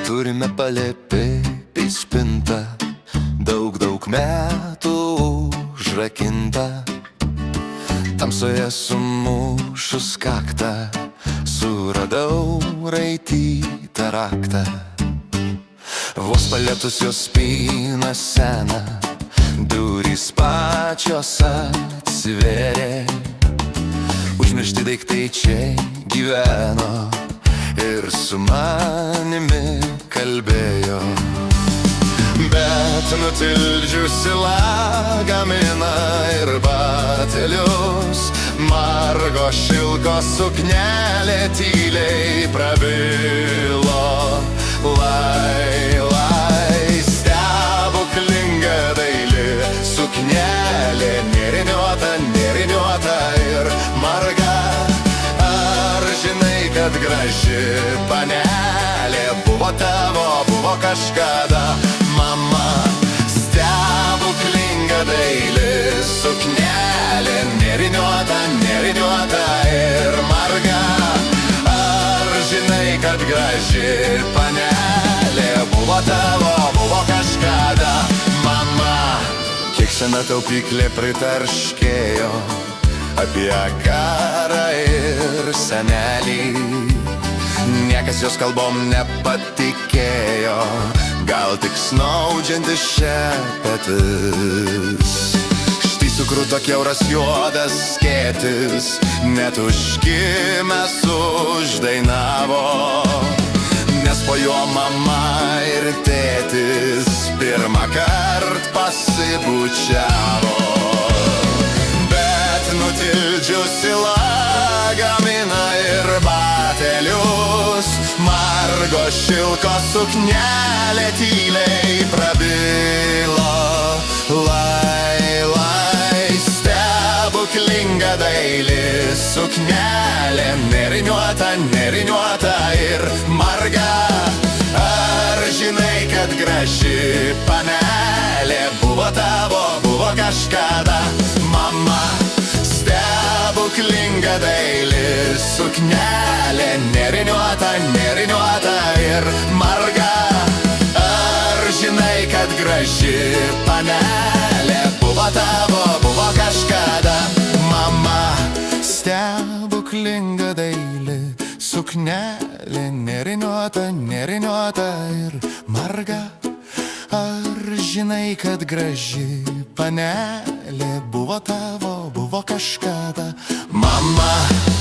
Turime palėpį spintą, daug metų užrakinta. Tamsoje sumušus kaktą, suradau raitytą raktą. Vos palietus jos spyną seną, durys pačios atsivėrė. Užmiršti daiktai čia gyveno ir su manimi kalbėjo. Bet nutildžiusi lagaminą ir batelius, margo šilko suknelė tyliai prabilo. Lai, lai, stebuklinga daili suknelė, nėriniuota ir marga. Ar žinai, kad graži panelė buvo tavo, buvo kažkada? Mama, stebuklinga daili suknelė, nėriniuota ir marga. Ar žinai, kad graži panelė buvo tavo, buvo kažkada? Mama, kiek sena taupyklė pritarškėjo apie karą ir senelį. Niekas jos kalbom nepatikėjo, gal tik snaudžiantis šepetis. Štai sukruto kiauras juodas skėtis, net užkimęs uždainavo, nes po juo mama ir tėtis pirmą kart pasibučiavo. Bet nutildžiusi lagaminą ir batelius, margo šilko suknelė tyliai prabilo. Lai, lai, stebuklinga daili suknelė, nėriniuota ir marga. Ar žinai, kad graži panelė buvo tavo, buvo kažkada? Mama, stebuklinga daili suknelė, nėriniuota ir marga. Ar žinai, kad graži panelė buvo tavo, buvo kažkada? Mama, stebuklinga daili suknelė, nėriniuota ir marga. Ar žinai, kad graži panelė buvo tavo, buvo kažkada? Mama.